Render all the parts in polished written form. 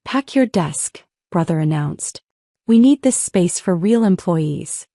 Pack your desk, brother announced. We need this space for real employees.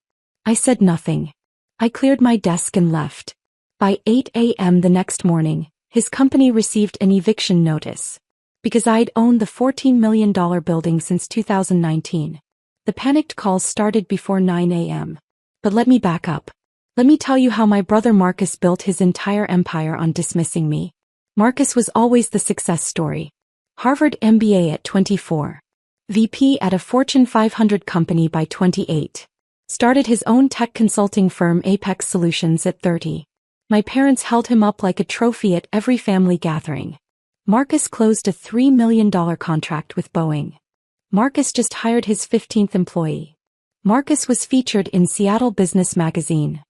I said nothing. I cleared my desk and left. By 8 a.m. the next morning, his company received an eviction notice. Because I'd owned the $14 million building since 2019. The panicked calls started before 9 a.m. But let me back up. Let me tell you how my brother Marcus built his entire empire on dismissing me. Marcus was always the success story. Harvard MBA at 24. VP at a Fortune 500 company by 28. Started his own tech consulting firm Apex Solutions at 30. My parents held him up like a trophy at every family gathering. Marcus closed a $3 million contract with Boeing. Marcus just hired his 15th employee. Marcus was featured in Seattle Business Magazine.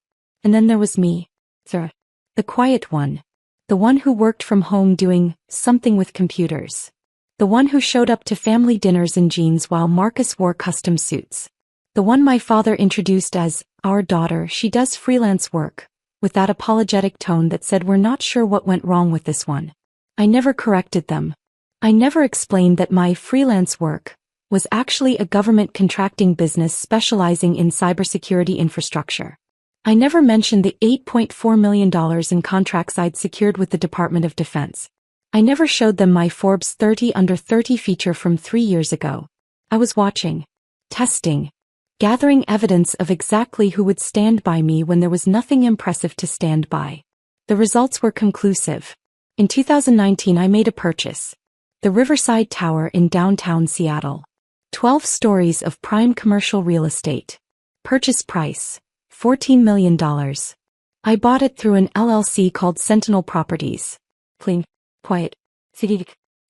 And then there was me. The quiet one. The one who worked from home doing something with computers. The one who showed up to family dinners in jeans while Marcus wore custom suits. The one my father introduced as, our daughter, she does freelance work, with that apologetic tone that said we're not sure what went wrong with this one. I never corrected them. I never explained that my freelance work was actually a government contracting business specializing in cybersecurity infrastructure. I never mentioned the $8.4 million in contracts I'd secured with the Department of Defense. I never showed them my Forbes 30 Under 30 feature from 3 years ago. I was watching, testing, gathering evidence of exactly who would stand by me when there was nothing impressive to stand by. The results were conclusive. In 2019 I made a purchase. The Riverside Tower in downtown Seattle. 12 stories of prime commercial real estate. Purchase price, $14 million. I bought it through an LLC called Sentinel Properties. Clean. Quiet.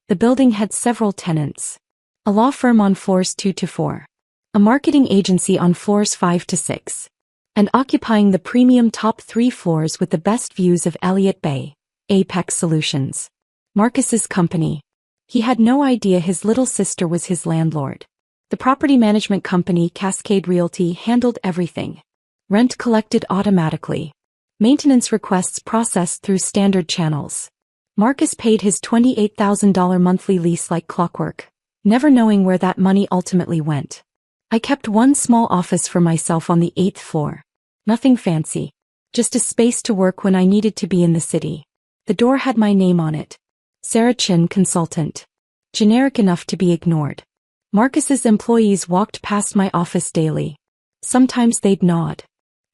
The building had several tenants. A law firm on floors 2 to 4. A marketing agency on floors 5 to 6. And occupying the premium top 3 floors with the best views of Elliott Bay, Apex Solutions. Marcus's company. He had no idea his little sister was his landlord. The property management company Cascade Realty handled everything. Rent collected automatically. Maintenance requests processed through standard channels. Marcus paid his $28,000 monthly lease like clockwork, never knowing where that money ultimately went. I kept one small office for myself on the 8th floor. Nothing fancy. Just a space to work when I needed to be in the city. The door had my name on it. Sarah Chin, consultant. Generic enough to be ignored. Marcus's employees walked past my office daily. Sometimes they'd nod.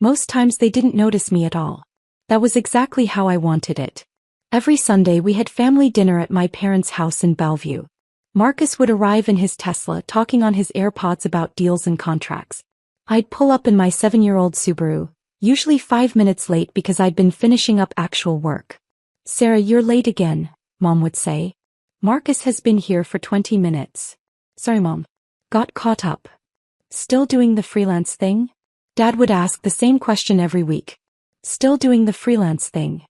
Most times they didn't notice me at all. That was exactly how I wanted it. Every Sunday we had family dinner at my parents' house in Bellevue. Marcus would arrive in his Tesla talking on his AirPods about deals and contracts. I'd pull up in my 7-year-old Subaru, usually 5 minutes late because I'd been finishing up actual work. Sarah, you're late again, Mom would say. Marcus has been here for 20 minutes. Sorry, Mom. Got caught up. Still doing the freelance thing? Dad would ask the same question every week. Still doing the freelance thing?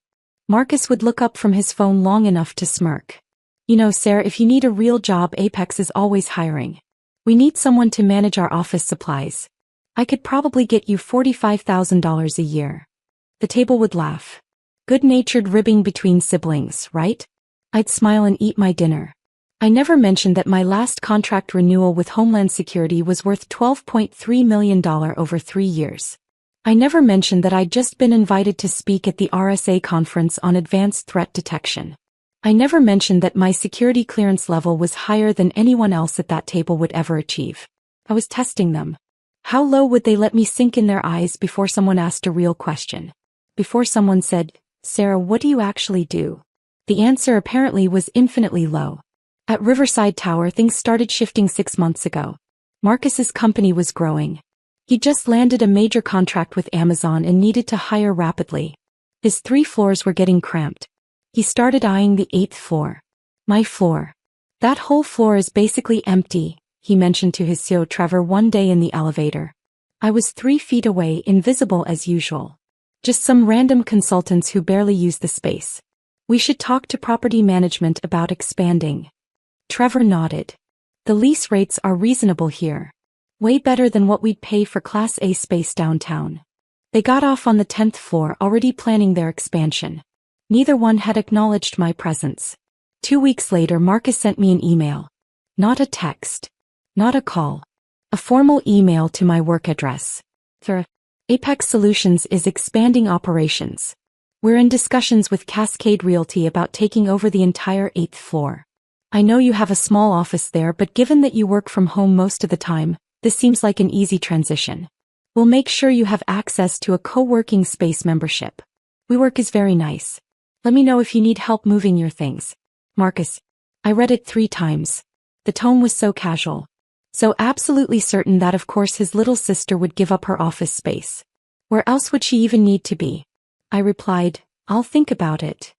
Marcus would look up from his phone long enough to smirk. You know, Sarah, if you need a real job, Apex is always hiring. We need someone to manage our office supplies. I could probably get you $45,000 a year. The table would laugh. Good-natured ribbing between siblings, right? I'd smile and eat my dinner. I never mentioned that my last contract renewal with Homeland Security was worth $12.3 million over 3 years. I never mentioned that I'd just been invited to speak at the RSA conference on advanced threat detection. I never mentioned that my security clearance level was higher than anyone else at that table would ever achieve. I was testing them. How low would they let me sink in their eyes before someone asked a real question? Before someone said, Sarah, what do you actually do? The answer apparently was infinitely low. At Riverside Tower, things started shifting 6 months ago. Marcus's company was growing. He just landed a major contract with Amazon and needed to hire rapidly. His 3 floors were getting cramped. He started eyeing the 8th floor. My floor. That whole floor is basically empty, he mentioned to his CEO Trevor one day in the elevator. I was 3 feet away, invisible as usual. Just some random consultants who barely use the space. We should talk to property management about expanding. Trevor nodded. The lease rates are reasonable here. Way better than what we'd pay for Class A space downtown. They got off on the 10th floor, already planning their expansion. Neither one had acknowledged my presence. 2 weeks later, Marcus sent me an email. Not a text. Not a call. A formal email to my work address. Apex Solutions is expanding operations. We're in discussions with Cascade Realty about taking over the entire 8th floor. I know you have a small office there, but given that you work from home most of the time, this seems like an easy transition. We'll make sure you have access to a co-working space membership. WeWork is very nice. Let me know if you need help moving your things. Marcus. I read it 3 times. The tone was so casual. So absolutely certain that of course his little sister would give up her office space. Where else would she even need to be? I replied, I'll think about it.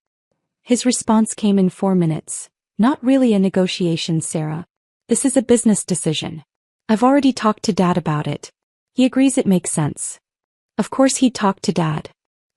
His response came in 4 minutes. Not really a negotiation, Sarah. This is a business decision. I've already talked to Dad about it. He agrees it makes sense. Of course he'd talked to Dad.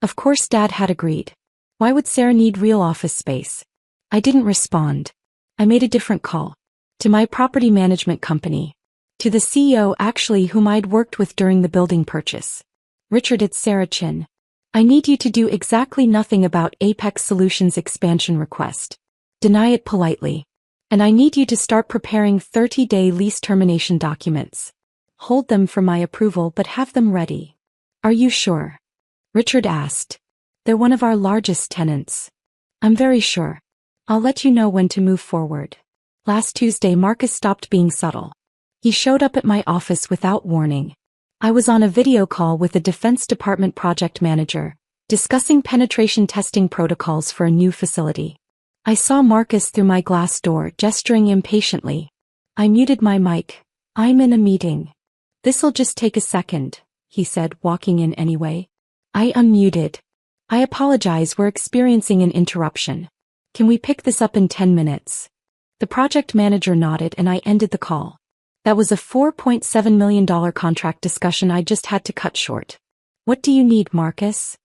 Of course Dad had agreed. Why would Sarah need real office space? I didn't respond. I made a different call. To my property management company. To the CEO actually whom I'd worked with during the building purchase. Richard, it's Sarah Chin. I need you to do exactly nothing about Apex Solutions expansion request. Deny it politely. And I need you to start preparing 30-day lease termination documents. Hold them for my approval but have them ready. Are you sure? Richard asked. They're one of our largest tenants. I'm very sure. I'll let you know when to move forward. Last Tuesday Marcus stopped being subtle. He showed up at my office without warning. I was on a video call with the Defense Department project manager, discussing penetration testing protocols for a new facility. I saw Marcus through my glass door gesturing impatiently. I muted my mic. I'm in a meeting. This'll just take a second, he said, walking in anyway. I unmuted. I apologize, we're experiencing an interruption. Can we pick this up in 10 minutes? The project manager nodded and I ended the call. That was a $4.7 million contract discussion I just had to cut short. What do you need, Marcus?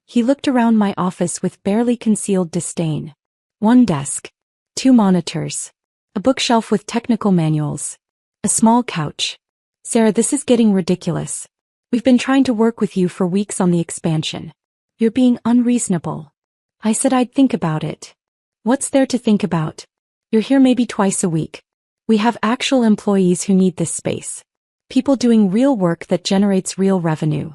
He looked around my office with barely concealed disdain. 1 desk. 2 monitors. A bookshelf with technical manuals. A small couch. Sarah, this is getting ridiculous. We've been trying to work with you for weeks on the expansion. You're being unreasonable. I said I'd think about it. What's there to think about? You're here maybe twice a week. We have actual employees who need this space. People doing real work that generates real revenue.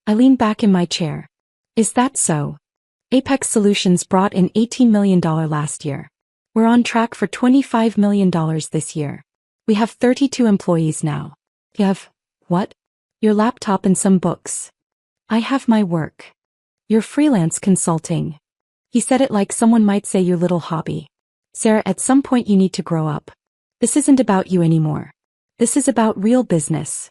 I leaned back in my chair. Is that so? Apex Solutions brought in $18 million last year. We're on track for $25 million this year. We have 32 employees now. You have, what? Your laptop and some books. I have my work. Your freelance consulting. He said it like someone might say your little hobby. Sarah, at some point you need to grow up. This isn't about you anymore. This is about real business.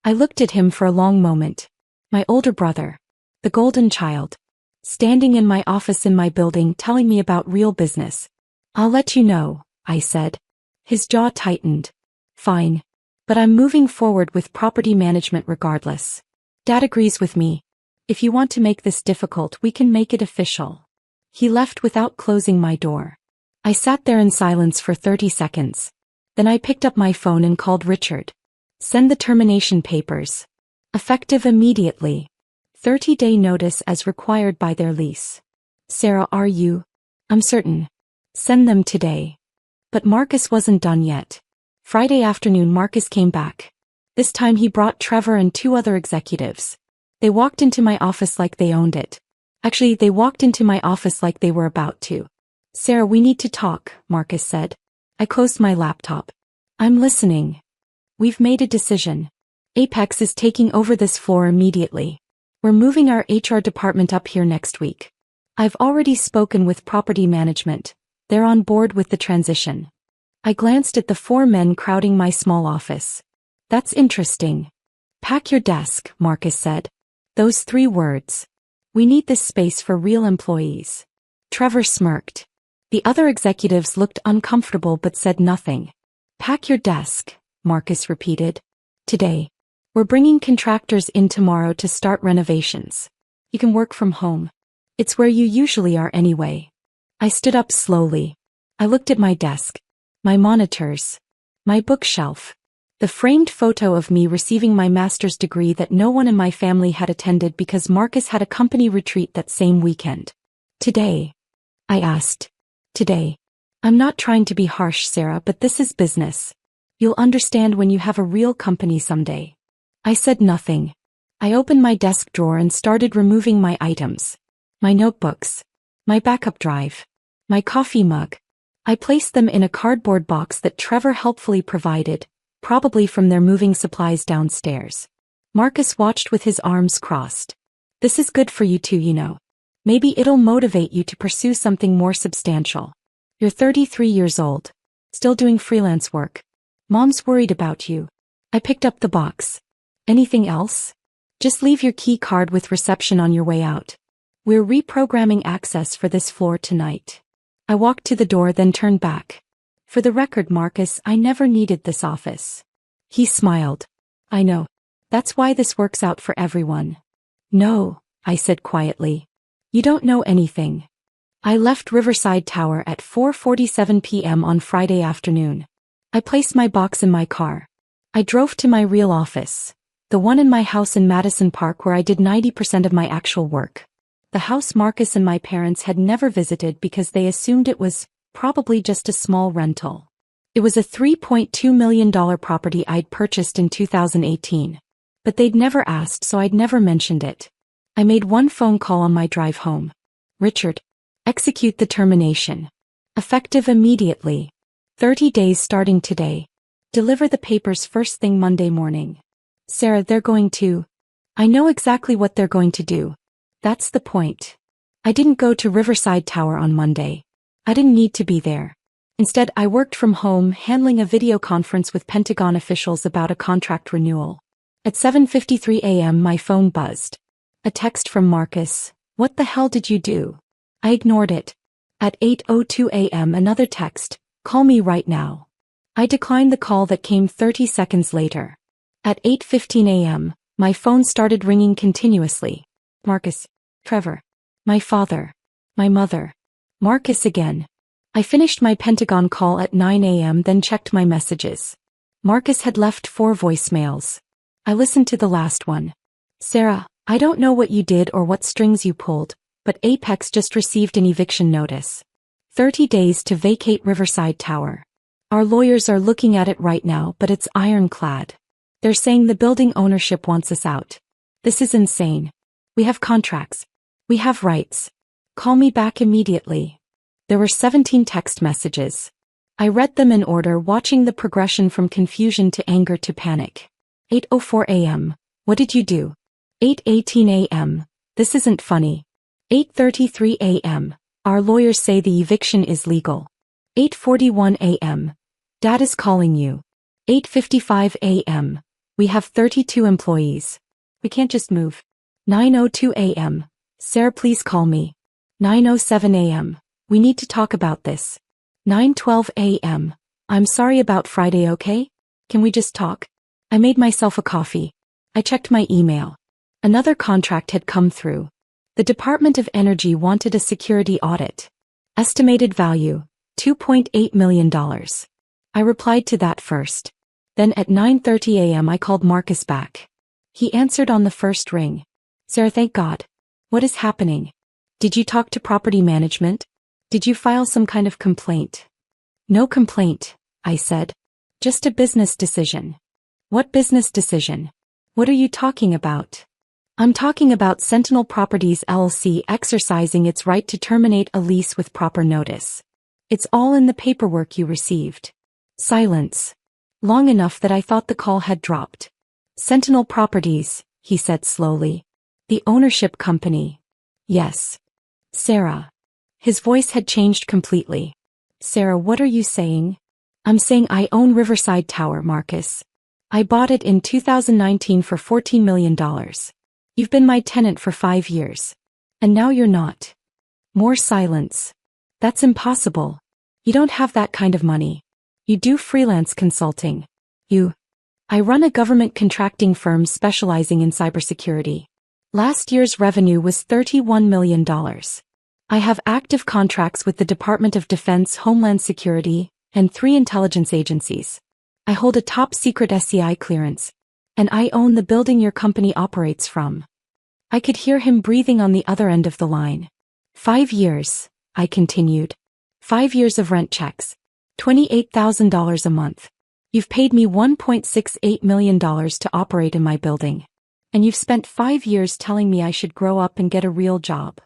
I looked at him for a long moment. My older brother. The golden child. Standing in my office in my building telling me about real business. I'll let you know, I said. His jaw tightened. Fine. But I'm moving forward with property management regardless. Dad agrees with me. If you want to make this difficult, we can make it official. He left without closing my door. I sat there in silence for 30 seconds. Then I picked up my phone and called Richard. Send the termination papers. Effective immediately. 30-day notice as required by their lease. Sarah, are you? I'm certain. Send them today. But Marcus wasn't done yet. Friday afternoon Marcus came back. This time he brought Trevor and 2 other executives. They walked into my office like they owned it. Actually, they walked into my office like they were about to. Sarah, we need to talk, Marcus said. I closed my laptop. I'm listening. We've made a decision. Apex is taking over this floor immediately. We're moving our HR department up here next week. I've already spoken with property management. They're on board with the transition. I glanced at the 4 men crowding my small office. That's interesting. Pack your desk, Marcus said. Those 3 words. We need this space for real employees. Trevor smirked. The other executives looked uncomfortable but said nothing. Pack your desk, Marcus repeated. Today. We're bringing contractors in tomorrow to start renovations. You can work from home. It's where you usually are anyway. I stood up slowly. I looked at my desk. My monitors. My bookshelf. The framed photo of me receiving my master's degree that no one in my family had attended because Marcus had a company retreat that same weekend. Today? I asked. Today. I'm not trying to be harsh, Sarah, but this is business. You'll understand when you have a real company someday. I said nothing. I opened my desk drawer and started removing my items. My notebooks. My backup drive. My coffee mug. I placed them in a cardboard box that Trevor helpfully provided, probably from their moving supplies downstairs. Marcus watched with his arms crossed. This is good for you too, you know. Maybe it'll motivate you to pursue something more substantial. You're 33 years old. Still doing freelance work. Mom's worried about you. I picked up the box. Anything else? Just leave your key card with reception on your way out. We're reprogramming access for this floor tonight. I walked to the door, then turned back. For the record, Marcus, I never needed this office. He smiled. I know. That's why this works out for everyone. No, I said quietly. You don't know anything. I left Riverside Tower at 4:47 p.m. on Friday afternoon. I placed my box in my car. I drove to my real office, the one in my house in Madison Park where I did 90% of my actual work. The house Marcus and my parents had never visited because they assumed it was probably just a small rental. It was a $3.2 million property I'd purchased in 2018. But they'd never asked, so I'd never mentioned it. I made one phone call on my drive home. Richard. Execute the termination. Effective immediately. 30 days starting today. Deliver the papers first thing Monday morning. Sarah, they're going to. I know exactly what they're going to do. That's the point. I didn't go to Riverside Tower on Monday. I didn't need to be there. Instead, I worked from home handling a video conference with Pentagon officials about a contract renewal. At 7:53 a.m. my phone buzzed. A text from Marcus. What the hell did you do? I ignored it. At 8:02 a.m. another text. Call me right now. I declined the call that came 30 seconds later. At 8:15 a.m. my phone started ringing continuously. Marcus. Trevor. My father. My mother. Marcus again. I finished my Pentagon call at 9 a.m. then checked my messages. Marcus had left 4 voicemails. I listened to the last one. Sarah, I don't know what you did or what strings you pulled, but Apex just received an eviction notice. 30 days to vacate Riverside Tower. Our lawyers are looking at it right now, but it's ironclad. They're saying the building ownership wants us out. This is insane. We have contracts. We have rights. Call me back immediately. There were 17 text messages. I read them in order, watching the progression from confusion to anger to panic. 8:04 a.m. What did you do? 8:18 a.m. This isn't funny. 8:33 a.m. Our lawyers say the eviction is legal. 8:41 a.m. Dad is calling you. 8:55 a.m. We have 32 employees. We can't just move. 9:02 a.m. Sarah, please call me. 9:07 a.m. We need to talk about this. 9:12 a.m. I'm sorry about Friday, okay? Can we just talk? I made myself a coffee. I checked my email. Another contract had come through. The Department of Energy wanted a security audit. Estimated value, $2.8 million. I replied to that first. Then at 9:30 a.m. I called Marcus back. He answered on the first ring. Sarah, thank God. What is happening? Did you talk to property management? Did you file some kind of complaint? No complaint, I said. Just a business decision. What business decision? What are you talking about? I'm talking about Sentinel Properties LLC exercising its right to terminate a lease with proper notice. It's all in the paperwork you received. Silence. Long enough that I thought the call had dropped. Sentinel Properties, he said slowly. The ownership company. Yes. Sarah. His voice had changed completely. Sarah, what are you saying? I'm saying I own Riverside Tower, Marcus. I bought it in 2019 for $14 million. You've been my tenant for 5 years. And now you're not. More silence. That's impossible. You don't have that kind of money. You do freelance consulting. I run a government contracting firm specializing in cybersecurity. Last year's revenue was $31 million. I have active contracts with the Department of Defense, Homeland Security, and 3 intelligence agencies. I hold a top-secret SCI clearance. And I own the building your company operates from. I could hear him breathing on the other end of the line. 5 years, I continued. 5 years of rent checks. $28,000 a month. You've paid me $1.68 million to operate in my building. And you've spent 5 years telling me I should grow up and get a real job.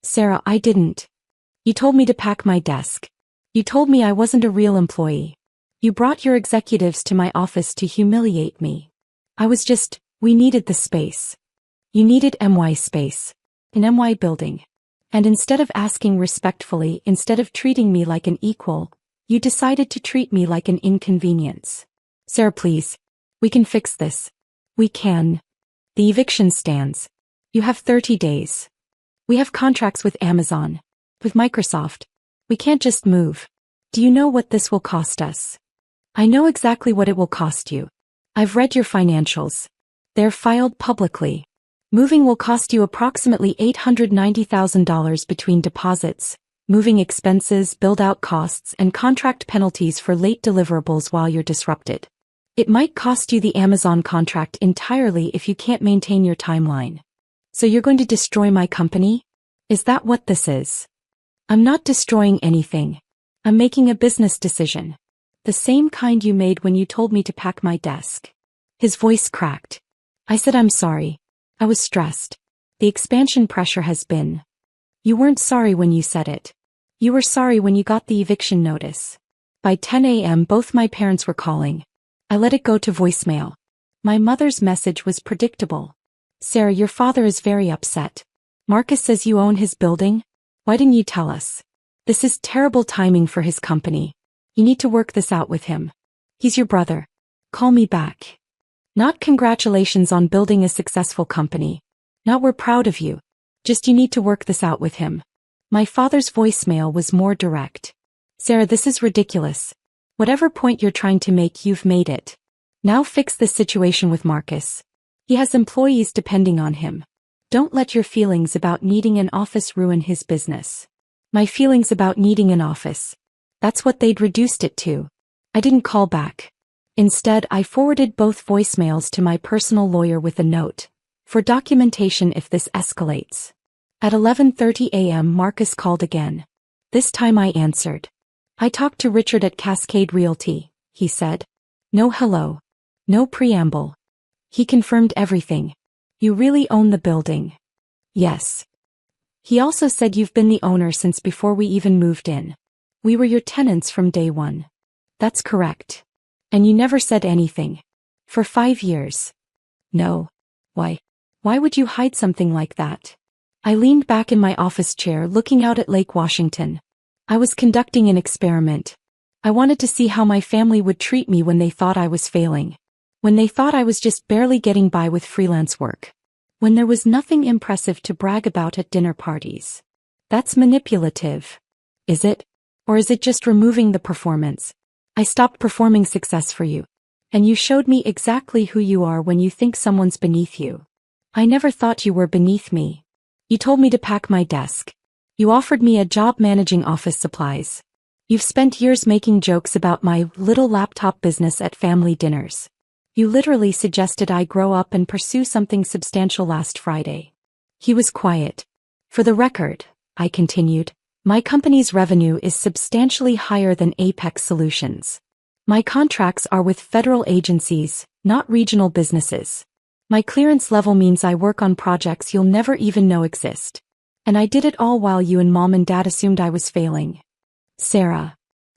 Sarah, I didn't. You told me to pack my desk. You told me I wasn't a real employee. You brought your executives to my office to humiliate me. We needed the space. You needed MY space. An MY building. And instead of asking respectfully, instead of treating me like an equal, you decided to treat me like an inconvenience. Sarah, please. We can fix this. We can. The eviction stands. You have 30 days. We have contracts with Amazon. With Microsoft. We can't just move. Do you know what this will cost us? I know exactly what it will cost you. I've read your financials. They're filed publicly. Moving will cost you approximately $890,000 between deposits, moving expenses, build-out costs, and contract penalties for late deliverables while you're disrupted. It might cost you the Amazon contract entirely if you can't maintain your timeline. So you're going to destroy my company? Is that what this is? I'm not destroying anything. I'm making a business decision. The same kind you made when you told me to pack my desk. His voice cracked. I said I'm sorry. I was stressed. The expansion pressure has been. You weren't sorry when you said it. You were sorry when you got the eviction notice. By 10 a.m. both my parents were calling. I let it go to voicemail. My mother's message was predictable. Sarah, your father is very upset. Marcus says you own his building? Why didn't you tell us? This is terrible timing for his company. You need to work this out with him. He's your brother. Call me back. Not congratulations on building a successful company. Not we're proud of you. Just you need to work this out with him. My father's voicemail was more direct. Sarah, this is ridiculous. Whatever point you're trying to make, you've made it. Now fix this situation with Marcus. He has employees depending on him. Don't let your feelings about needing an office ruin his business. My feelings about needing an office. That's what they'd reduced it to. I didn't call back. Instead, I forwarded both voicemails to my personal lawyer with a note. For documentation if this escalates. At 11:30 a.m. Marcus called again. This time I answered. I talked to Richard at Cascade Realty, he said. No hello. No preamble. He confirmed everything. You really own the building? Yes. He also said you've been the owner since before we even moved in. We were your tenants from day one. That's correct. And you never said anything. For 5 years. No. Why? Why would you hide something like that? I leaned back in my office chair looking out at Lake Washington. I was conducting an experiment. I wanted to see how my family would treat me when they thought I was failing. When they thought I was just barely getting by with freelance work. When there was nothing impressive to brag about at dinner parties. That's manipulative. Is it? Or is it just removing the performance? I stopped performing success for you. And you showed me exactly who you are when you think someone's beneath you. I never thought you were beneath me. You told me to pack my desk. You offered me a job managing office supplies. You've spent years making jokes about my little laptop business at family dinners. You literally suggested I grow up and pursue something substantial last Friday. He was quiet. For the record, I continued, my company's revenue is substantially higher than Apex Solutions. My contracts are with federal agencies, not regional businesses. My clearance level means I work on projects you'll never even know exist. And I did it all while you and Mom and Dad assumed I was failing. Sarah.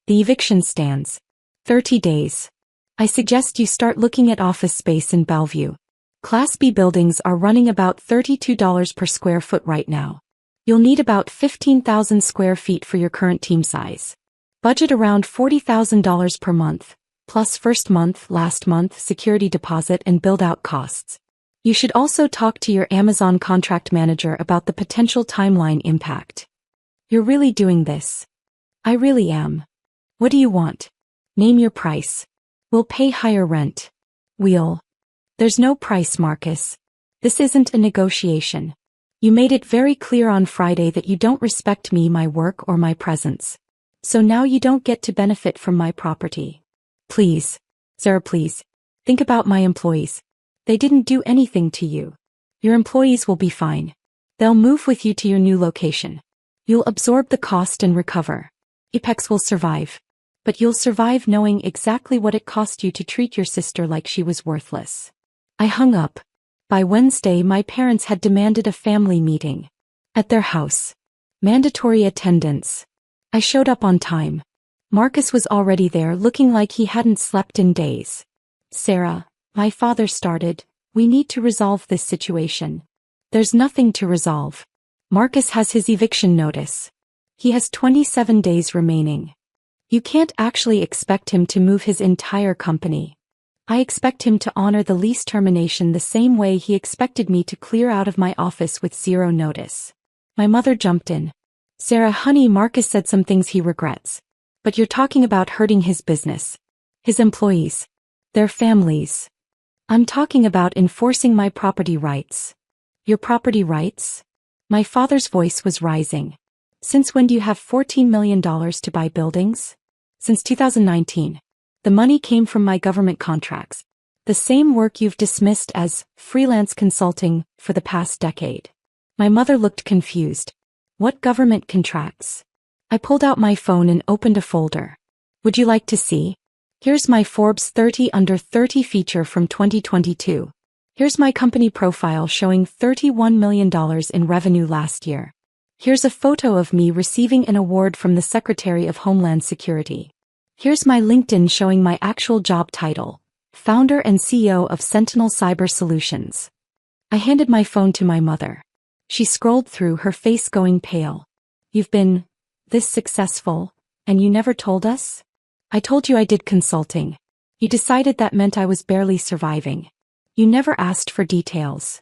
The eviction stands. 30 days. I suggest you start looking at office space in Bellevue. Class B buildings are running about $32 per square foot right now. You'll need about 15,000 square feet for your current team size. Budget around $40,000 per month, plus first month, last month, security deposit and build-out costs. You should also talk to your Amazon contract manager about the potential timeline impact. You're really doing this. I really am. What do you want? Name your price. We'll pay higher rent. There's no price, Marcus. This isn't a negotiation. You made it very clear on Friday that you don't respect me, my work, or my presence. So now you don't get to benefit from my property. Please, Sarah, please. Think about my employees. They didn't do anything to you. Your employees will be fine. They'll move with you to your new location. You'll absorb the cost and recover. Apex will survive. But you'll survive knowing exactly what it cost you to treat your sister like she was worthless. I hung up. By Wednesday, my parents had demanded a family meeting. At their house. Mandatory attendance. I showed up on time. Marcus was already there, looking like he hadn't slept in days. Sarah, my father started, we need to resolve this situation. There's nothing to resolve. Marcus has his eviction notice. He has 27 days remaining. You can't actually expect him to move his entire company. I expect him to honor the lease termination the same way he expected me to clear out of my office with zero notice. My mother jumped in. Sarah, honey, Marcus said some things he regrets. But you're talking about hurting his business. His employees. Their families. I'm talking about enforcing my property rights. Your property rights? My father's voice was rising. Since when do you have $14 million to buy buildings? Since 2019. The money came from my government contracts. The same work you've dismissed as freelance consulting for the past decade. My mother looked confused. What government contracts? I pulled out my phone and opened a folder. Would you like to see? Here's my Forbes 30 Under 30 feature from 2022. Here's my company profile showing $31 million in revenue last year. Here's a photo of me receiving an award from the Secretary of Homeland Security. Here's my LinkedIn showing my actual job title, founder and CEO of Sentinel Cyber Solutions. I handed my phone to my mother. She scrolled through, her face going pale. You've been this successful, and you never told us? I told you I did consulting. You decided that meant I was barely surviving. You never asked for details.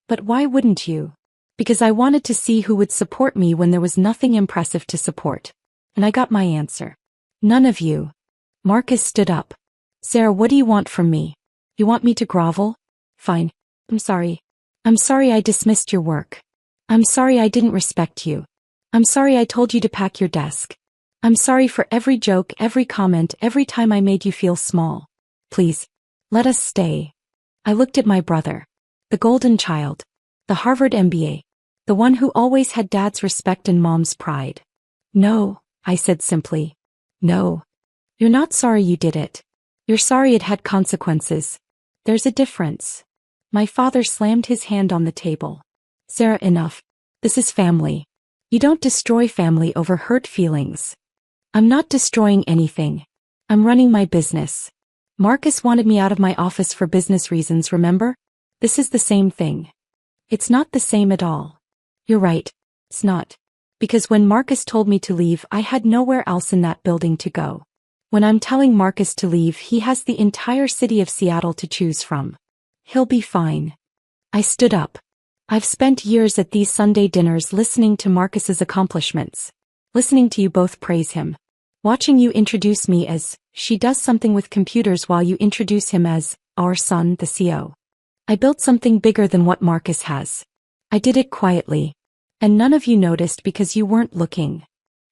But why wouldn't you? Because I wanted to see who would support me when there was nothing impressive to support. And I got my answer. None of you. Marcus stood up. Sarah, what do you want from me? You want me to grovel? Fine. I'm sorry. I'm sorry I dismissed your work. I'm sorry I didn't respect you. I'm sorry I told you to pack your desk. I'm sorry for every joke, every comment, every time I made you feel small. Please, let us stay. I looked at my brother. The golden child. The Harvard MBA. The one who always had dad's respect and mom's pride. No, I said simply. No. You're not sorry you did it. You're sorry it had consequences. There's a difference. My father slammed his hand on the table. Sarah, enough. This is family. You don't destroy family over hurt feelings. I'm not destroying anything. I'm running my business. Marcus wanted me out of my office for business reasons, remember? This is the same thing. It's not the same at all. You're right. It's not. Because when Marcus told me to leave, I had nowhere else in that building to go. When I'm telling Marcus to leave, he has the entire city of Seattle to choose from. He'll be fine. I stood up. I've spent years at these Sunday dinners listening to Marcus's accomplishments. Listening to you both praise him. Watching you introduce me as, she does something with computers, while you introduce him as, our son, the CEO. I built something bigger than what Marcus has. I did it quietly. And none of you noticed because you weren't looking.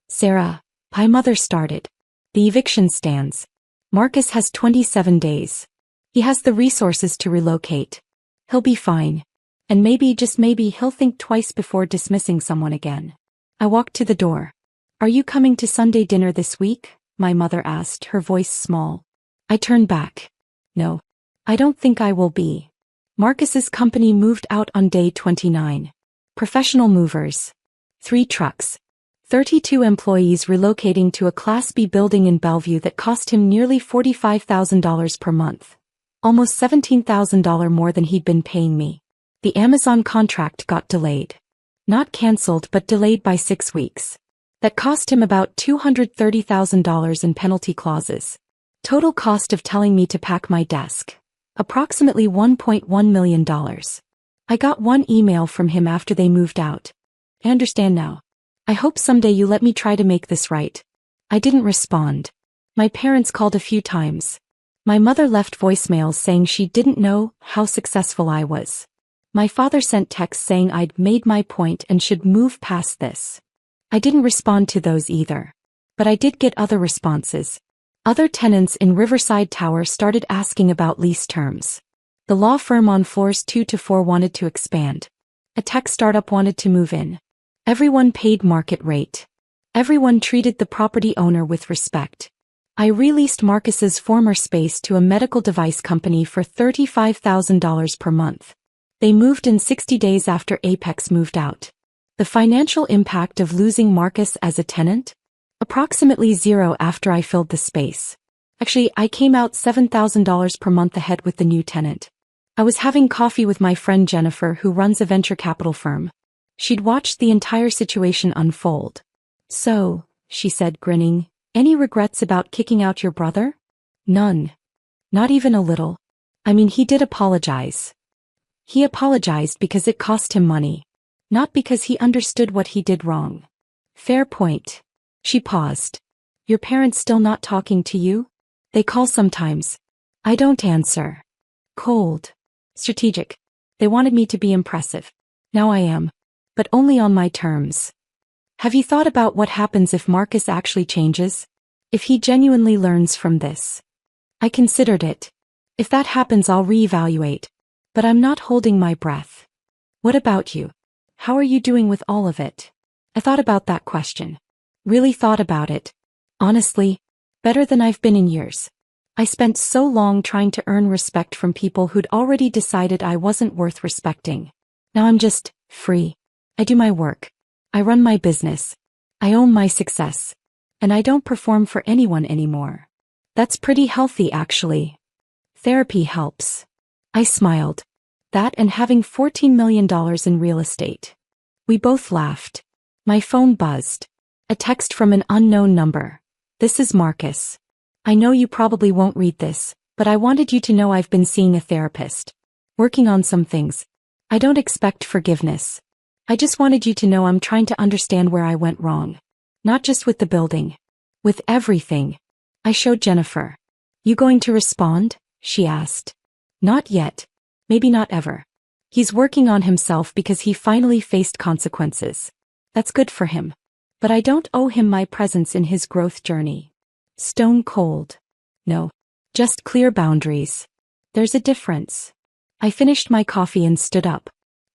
Sarah, my mother started. The eviction stands. Marcus has 27 days. He has the resources to relocate. He'll be fine. And maybe, just maybe, he'll think twice before dismissing someone again. I walked to the door. Are you coming to Sunday dinner this week? My mother asked, her voice small. I turned back. No. I don't think I will be. Marcus's company moved out on day 29. Professional movers. 3 trucks. 32 employees relocating to a Class B building in Bellevue that cost him nearly $45,000 per month. Almost $17,000 more than he'd been paying me. The Amazon contract got delayed. Not canceled, but delayed by 6 weeks. That cost him about $230,000 in penalty clauses. Total cost of telling me to pack my desk. Approximately $1.1 million. I got one email from him after they moved out. I understand now. I hope someday you let me try to make this right. I didn't respond. My parents called a few times. My mother left voicemails saying she didn't know how successful I was. My father sent texts saying I'd made my point and should move past this. I didn't respond to those either. But I did get other responses. Other tenants in Riverside Tower started asking about lease terms. The law firm on floors 2 to 4 wanted to expand. A tech startup wanted to move in. Everyone paid market rate. Everyone treated the property owner with respect. I released Marcus's former space to a medical device company for $35,000 per month. They moved in 60 days after Apex moved out. The financial impact of losing Marcus as a tenant? Approximately zero after I filled the space. Actually, I came out $7,000 per month ahead with the new tenant. I was having coffee with my friend Jennifer, who runs a venture capital firm. She'd watched the entire situation unfold. "So," she said, grinning, "any regrets about kicking out your brother?" "None. Not even a little. I mean, he did apologize. He apologized because it cost him money. Not because he understood what he did wrong." "Fair point." She paused. "Your parents still not talking to you?" "They call sometimes. I don't answer." "Cold. Strategic. They wanted me to be impressive. Now I am. But only on my terms." "Have you thought about what happens if Marcus actually changes? If he genuinely learns from this?" "I considered it. If that happens, I'll reevaluate. But I'm not holding my breath." "What about you? How are you doing with all of it?" I thought about that question. Really thought about it. Honestly, better than I've been in years. I spent so long trying to earn respect from people who'd already decided I wasn't worth respecting. Now I'm just free. I do my work. I run my business. I own my success. And I don't perform for anyone anymore. That's pretty healthy, actually. Therapy helps. I smiled. That and having $14 million in real estate. We both laughed. My phone buzzed. A text from an unknown number. "This is Marcus. I know you probably won't read this, but I wanted you to know I've been seeing a therapist. Working on some things. I don't expect forgiveness. I just wanted you to know I'm trying to understand where I went wrong. Not just with the building. With everything." I showed Jennifer. "You going to respond?" she asked. "Not yet. Maybe not ever. He's working on himself because he finally faced consequences. That's good for him. But I don't owe him my presence in his growth journey." Stone cold. No. Just clear boundaries. There's a difference. I finished my coffee and stood up.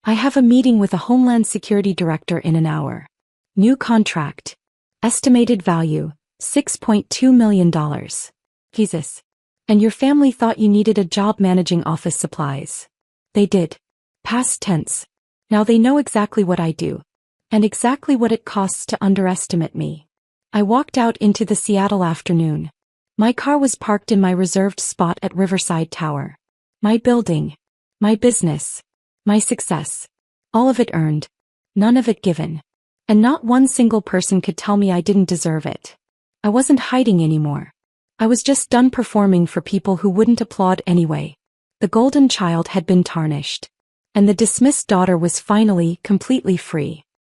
"I have a meeting with a Homeland Security director in an hour. New contract. Estimated value, $6.2 million. Jesus. And your family thought you needed a job managing office supplies. They did. Past tense. Now they know exactly what I do. And exactly what it costs to underestimate me." I walked out into the Seattle afternoon. My car was parked in my reserved spot at Riverside Tower. My building. My business. My success. All of it earned. None of it given. And not one single person could tell me I didn't deserve it. I wasn't hiding anymore. I was just done performing for people who wouldn't applaud anyway. The golden child had been tarnished. And the dismissed daughter was finally completely free.